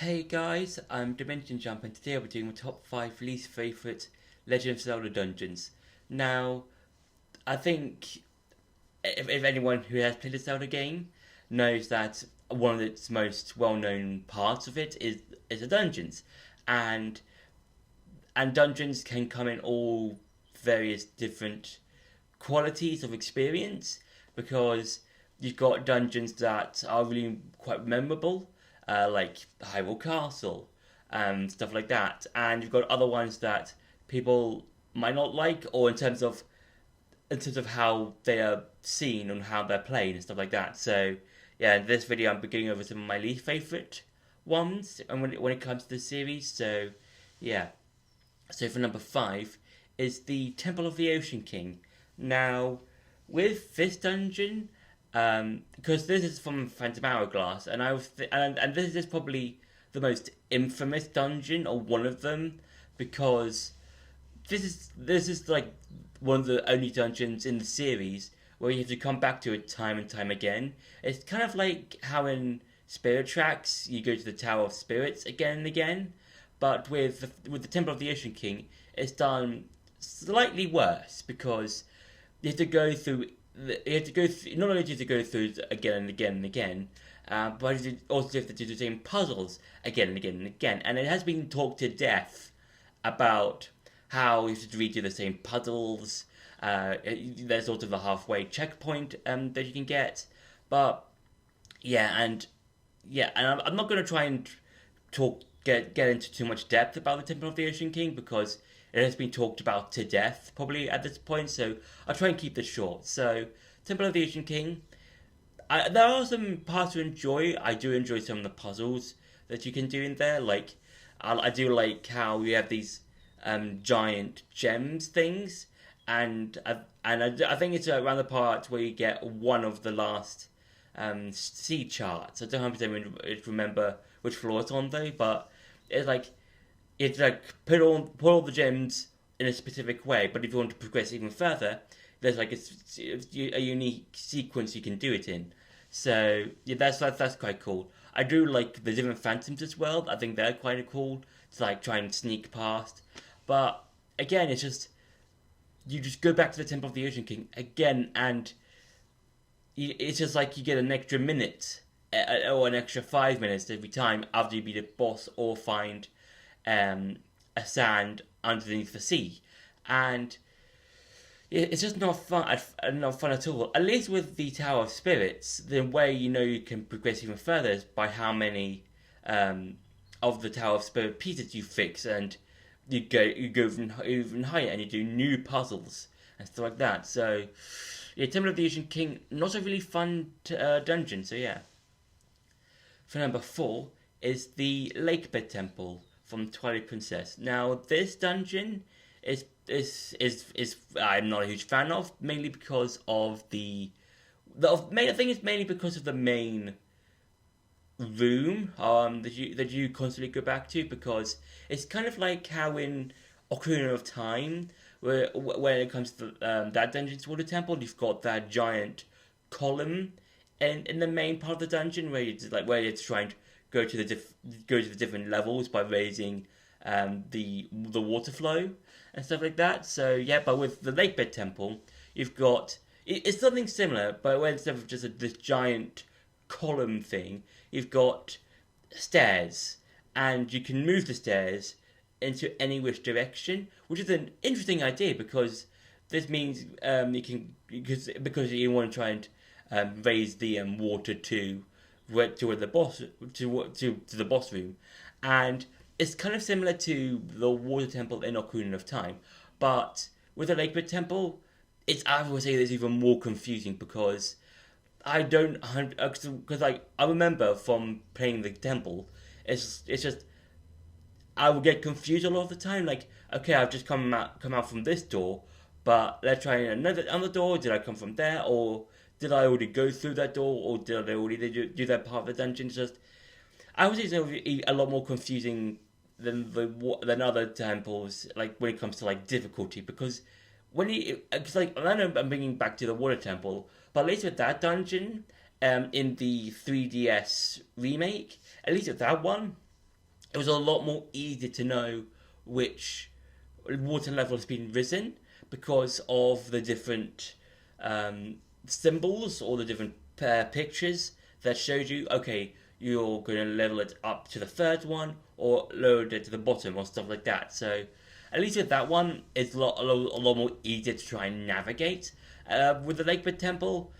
Hey guys, I'm Dimension Jump and today I'll be doing my top 5 least favourite Legend of Zelda Dungeons. Now, I think if anyone who has played a Zelda game knows that one of its most well-known parts of it is the dungeons. And and dungeons can come in all various different qualities of experience because you've got dungeons that are really quite memorable, like Hyrule Castle and stuff like that, and you've got other ones that people might not like, or in terms of how they are seen and how they're played and stuff like that. So yeah, in this video I'm beginning over some of my least favorite ones, and when it comes to the series. So yeah, so for number 5 is the Temple of the Ocean King. Now, with this dungeon, because this is from Phantom Hourglass, and and this is probably the most infamous dungeon or one of them, because this is like one of the only dungeons in the series where you have to come back to it time and time again. It's kind of like how in Spirit Tracks you go to the Tower of Spirits again and again, but with the Temple of the Ocean King, it's done slightly worse because you have to go through. You have to go through. Not only do you have to go through it again and again and again, but you also have to do the same puzzles again and again and again. And it has been talked to death about how you have to redo the same puzzles. There's sort of a halfway checkpoint that you can get, but and I'm not going to try and get into too much depth about the Temple of the Ocean King because it has been talked about to death probably at this point. So I'll try and keep this short. So Temple of the Ocean King, there are some parts to enjoy. I do enjoy some of the puzzles that you can do in there. Like I do like how you have these giant gems things, and I think it's around the part where you get one of the last sea charts. I don't 100% remember which floor it's on though, but it's like put all the gems in a specific way. But if you want to progress even further, there's like a unique sequence you can do it in. So yeah, that's quite cool. I do like the different phantoms as well. I think they're quite cool to like try and sneak past. But again, it's just you just go back to the Temple of the Ocean King again, and it's just like you get an extra minute or an extra 5 minutes every time after you beat a boss or find a sand underneath the sea, and it's just not fun. Not fun at all. At least with the Tower of Spirits, the way you know you can progress even further is by how many of the Tower of Spirit pieces you fix, and you go even higher, and you do new puzzles and stuff like that. So yeah, Temple of the Ocean King, not a really fun dungeon. So yeah. For number 4 is the Lakebed Temple from Twilight Princess. Now, this dungeon is I'm not a huge fan of, mainly because of I think it's mainly because of the main room that you constantly go back to, because it's kind of like how in Ocarina of Time, where when it comes to that dungeon's water temple, you've got that giant column in the main part of the dungeon where it's trying to go to the different levels by raising the water flow and stuff like that. So yeah, but with the Lakebed Temple, you've got it's something similar, but where instead of just this giant column thing, you've got stairs, and you can move the stairs into any which direction, which is an interesting idea because this means you can because you want to try and raise the water to where the boss to the boss room, and it's kind of similar to the water temple in Ocarina of Time, but with the Lakebed Temple, I would say it's even more confusing because I don't because like I remember from playing the temple, it's just I would get confused a lot of the time. Like, okay, I've just come out from this door, but let's try another door. Did I come from there, or did I already go through that door, or did I already do that part of the dungeon? It's just I would say it's a lot more confusing than other temples. Like when it comes to like difficulty, because because like I know I'm bringing back to the water temple, but at least with that dungeon, in the 3DS remake, at least with that one, it was a lot more easy to know which water level has been risen because of the different symbols or the different pictures that showed you, okay, you're going to level it up to the third one or lower it to the bottom or stuff like that. So at least with that one, it's a lot more easier to try and navigate. With the Lakebird Temple,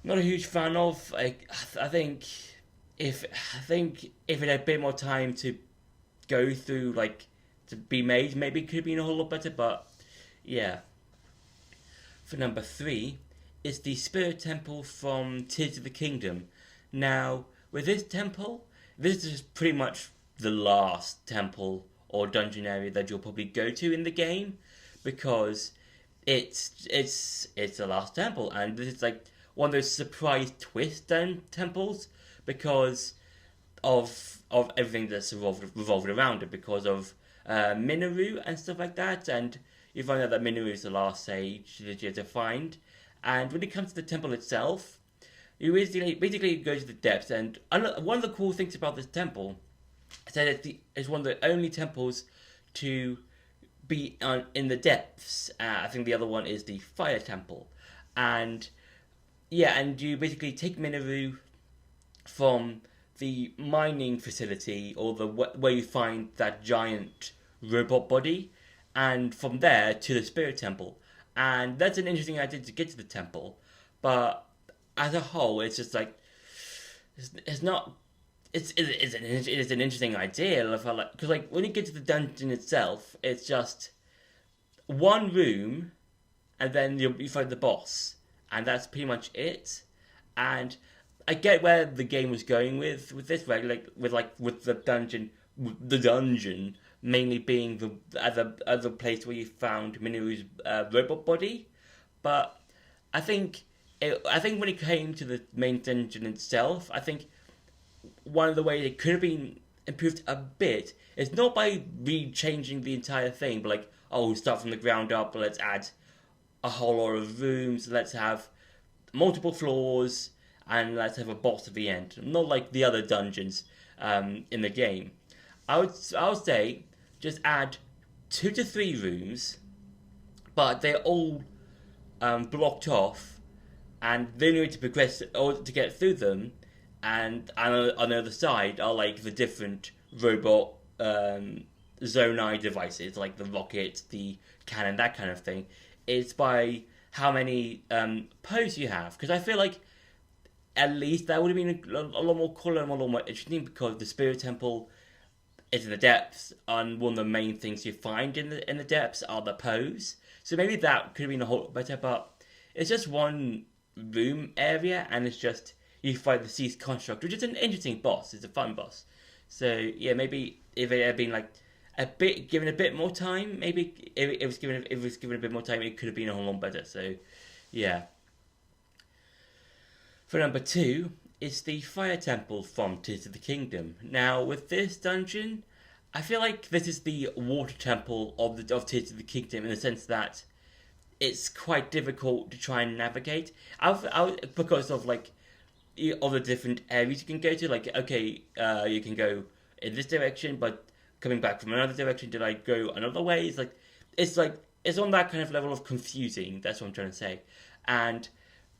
not a huge fan of. I think if if it had a bit more time to go through, like to be made, maybe it could have been a whole lot better. But yeah. For number 3 is the Spirit Temple from Tears of the Kingdom. Now, with this temple, this is pretty much the last temple or dungeon area that you'll probably go to in the game, because it's the last temple, and this is like one of those surprise twist temples because of everything that's revolved around it, because of Minoru and stuff like that, and you find out that Minoru is the last sage that you have to find. And when it comes to the temple itself, you basically go to the depths, and one of the cool things about this temple is that it's one of the only temples to be in the depths. I think the other one is the Fire Temple. And yeah, and you basically take Minoru from the mining facility, or where you find that giant robot body, and from there to the Spirit Temple. And that's an interesting idea to get to the temple, but as a whole, it's just like it's not. It is an interesting idea. Because like when you get to the dungeon itself, it's just one room, and then you find the boss, and that's pretty much it. And I get where the game was going with this, right? With the dungeon mainly being the other place where you found Minoru's robot body, but I think when it came to the main dungeon itself, I think one of the ways it could have been improved a bit is not by re-changing the entire thing, but like, oh, start from the ground up, let's add a whole lot of rooms, let's have multiple floors, and let's have a boss at the end. Not like the other dungeons in the game. I would say just add 2 to 3 rooms, but they're all blocked off, and the only way to progress or to get through them, and on the other side are like the different robot Zonai devices, like the rocket, the cannon, that kind of thing. It's by how many poses you have, because I feel like at least that would have been a lot more cool and a lot more interesting, because the Spirit Temple is in the depths, and one of the main things you find in the depths are the pose. So maybe that could have been a whole lot better, but it's just one room area, and it's just you fight the Seas Construct, which is an interesting boss. It's a fun boss. So yeah, maybe if it had been like given a bit more time, maybe if it was given a bit more time, it could have been a whole lot better. So yeah. For number 2, it's the Fire Temple from Tears of the Kingdom. Now, with this dungeon, I feel like this is the Water Temple of Tears of the Kingdom, in the sense that it's quite difficult to try and navigate. Because of like all the different areas you can go to. Like, okay, you can go in this direction, but coming back from another direction, did I go another way? It's on that kind of level of confusing. That's what I'm trying to say. And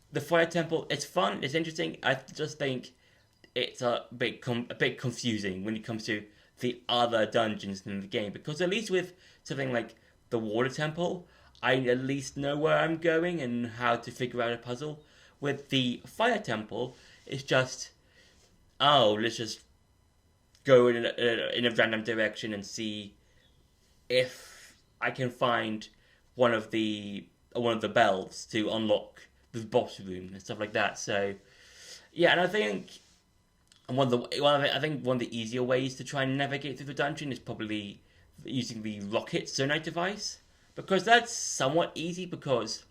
the Fire Temple, it's fun, it's interesting. I just think it's a bit confusing when it comes to the other dungeons in the game, because at least with something like the Water Temple, I at least know where I'm going and how to figure out a puzzle. With the Fire Temple, it's just, oh, let's just go in a random direction and see if I can find one of the bells to unlock the boss room and stuff like that. So yeah, and I think one of the easier ways to try and navigate through the dungeon is probably using the rocket Zonite device, because that's somewhat easy, because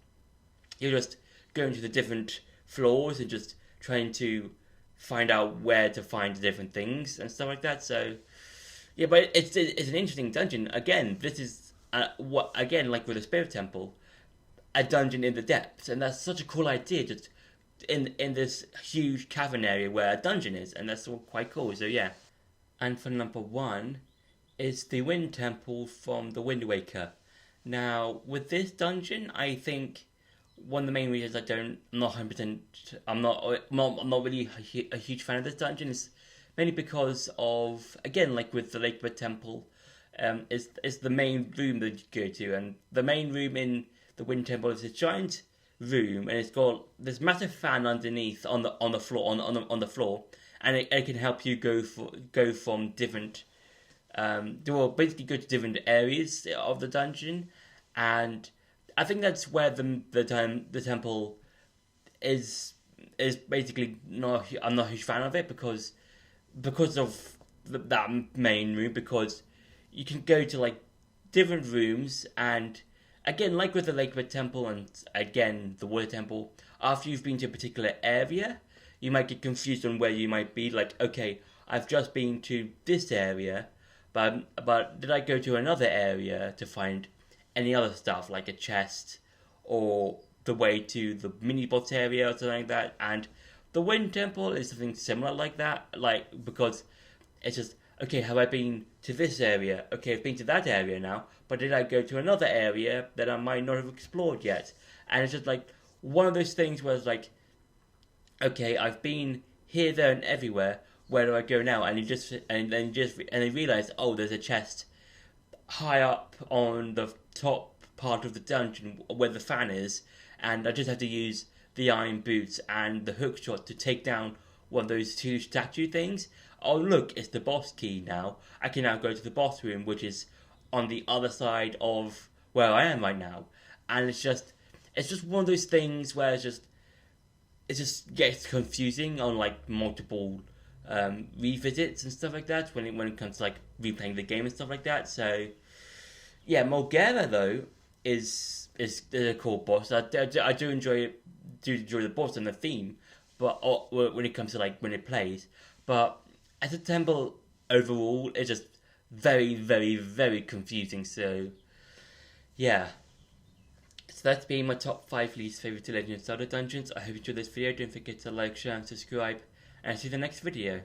you're just going to the different floors and just trying to find out where to find the different things and stuff like that. So yeah, but it's an interesting dungeon. Again, this is like with the Spirit Temple, a dungeon in the depths, and that's such a cool idea, just in this huge cavern area where a dungeon is, and that's all quite cool. So yeah. And for number 1 is the Wind Temple from the Wind Waker. Now, with this dungeon, I think one of the main reasons I'm not 100%, I'm not really a huge fan of this dungeon is mainly because of, again, like with the Lakewood Temple, is the main room that you go to, and the main room in the Wind Temple is a giant room, and it's got this massive fan underneath on the floor on the floor, and it can help you go from different well, basically go to different areas of the dungeon, and I think that's where the temple is basically not. I'm not a huge fan of it because of that main room, because you can go to like different rooms, and again, like with the Lakewood Temple and again the Water Temple, after you've been to a particular area, you might get confused on where you might be. Like, okay, I've just been to this area, but did I go to another area to find any other stuff like a chest or the way to the mini boss area or something like that? And the Wind Temple is something similar like that, like because it's just okay. Have I been to this area? Okay, I've been to that area now, but did I go to another area that I might not have explored yet? And it's just like one of those things where it's like, okay, I've been here, there, and everywhere. Where do I go now? And you realize, oh, there's a chest high up on the top part of the dungeon where the fan is, and I just have to use the iron boots and the hook shot to take down one of those two statue things. Oh look, it's the boss key now. I can now go to the boss room, which is on the other side of where I am right now. And it's just one of those things where it just gets confusing on like multiple revisits and stuff like that when it comes to like replaying the game and stuff like that. So yeah, Mulgera though is a cool boss. I do enjoy the boss and the theme, but when it comes to like when it plays, but as a temple overall, it's just very very very confusing. So yeah. So that's been my top 5 least favourite Legend of Zelda dungeons. I hope you enjoyed this video. Don't forget to like, share and subscribe, and I'll see you in the next video.